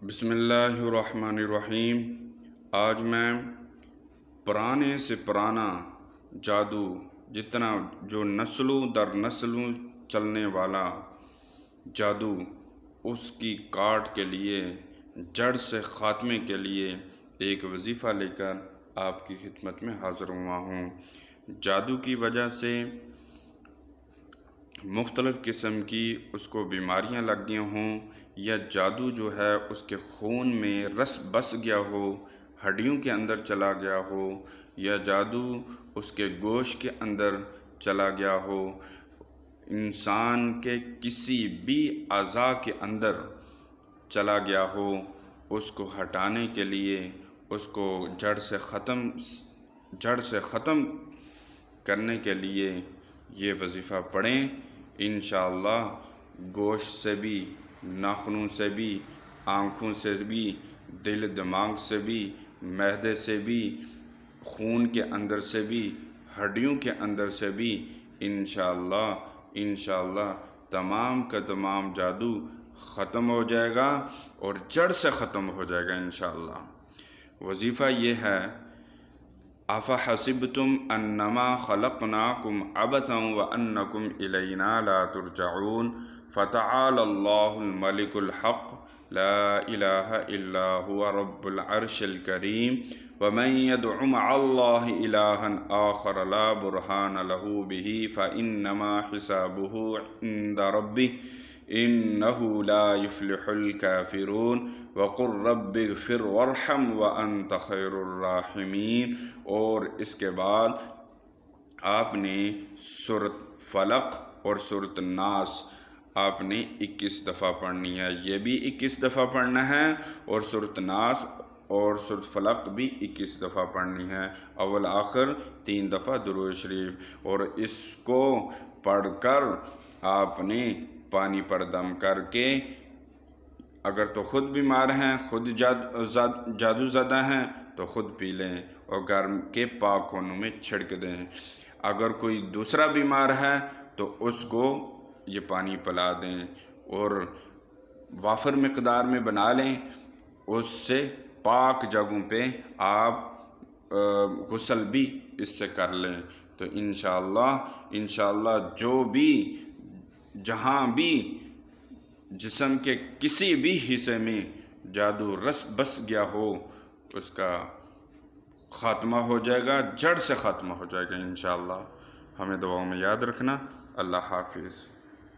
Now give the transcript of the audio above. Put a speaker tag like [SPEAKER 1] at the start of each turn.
[SPEAKER 1] بسم اللہ الرحمن الرحیم۔ آج میں پرانے سے پرانا جادو، جتنا جو نسلوں در نسلوں چلنے والا جادو، اس کی کاٹ کے لیے، جڑ سے خاتمے کے لیے ایک وظیفہ لے کر آپ کی خدمت میں حاضر ہوا ہوں۔ جادو کی وجہ سے مختلف قسم کی اس کو بیماریاں لگ گئی ہوں، یا جادو جو ہے اس کے خون میں رس بس گیا ہو، ہڈیوں کے اندر چلا گیا ہو، یا جادو اس کے گوشت کے اندر چلا گیا ہو، انسان کے کسی بھی اعضاء کے اندر چلا گیا ہو، اس کو ہٹانے کے لیے، اس کو جڑ سے ختم کرنے کے لیے یہ وظیفہ پڑھیں۔ انشاءاللہ گوشت سے بھی، ناخنوں سے بھی، آنکھوں سے بھی، دل دماغ سے بھی، معدے سے بھی، خون کے اندر سے بھی، ہڈیوں کے اندر سے بھی انشاءاللہ تمام کا تمام جادو ختم ہو جائے گا اور جڑ سے ختم ہو جائے گا انشاءاللہ۔ وظیفہ یہ ہے: افحسبتم انما خلقناکم عبثا وانکم الینا لا ترجعون فتعالی اللہ الملک الحق لا الہ الا هو رب العرش الکریم ومن يدع مع اللہ الہا آخر لا برہان له به فانما حسابه عند ربه انہ لا یفلح الکافرون وقل رب اغفر وارحم وانت خیر الراحمین۔ اور اس کے بعد آپ نے سورۃ فلق اور سورۃ الناس آپ نے 21 دفعہ پڑھنی ہے، یہ بھی 21 دفعہ پڑھنا ہے، اور سورۃ الناس اور سورۃ فلق بھی 21 دفعہ پڑھنی ہے، اول آخر 3 دفعہ درود شریف۔ اور اس کو پڑھ کر آپ نے پانی پر دم کر کے، اگر تو خود بیمار ہیں، خود جادو زدہ ہیں تو خود پی لیں اور گھر کے پاک کونوں میں چھڑک دیں۔ اگر کوئی دوسرا بیمار ہے تو اس کو یہ پانی پلا دیں اور وافر مقدار میں بنا لیں، اس سے پاک جگہوں پہ آپ غسل بھی اس سے کر لیں، تو انشاءاللہ جو بھی جہاں بھی جسم کے کسی بھی حصے میں جادو رس بس گیا ہو، اس کا خاتمہ ہو جائے گا، جڑ سے خاتمہ ہو جائے گا انشاءاللہ۔ ہمیں دعاؤں میں یاد رکھنا۔ اللہ حافظ۔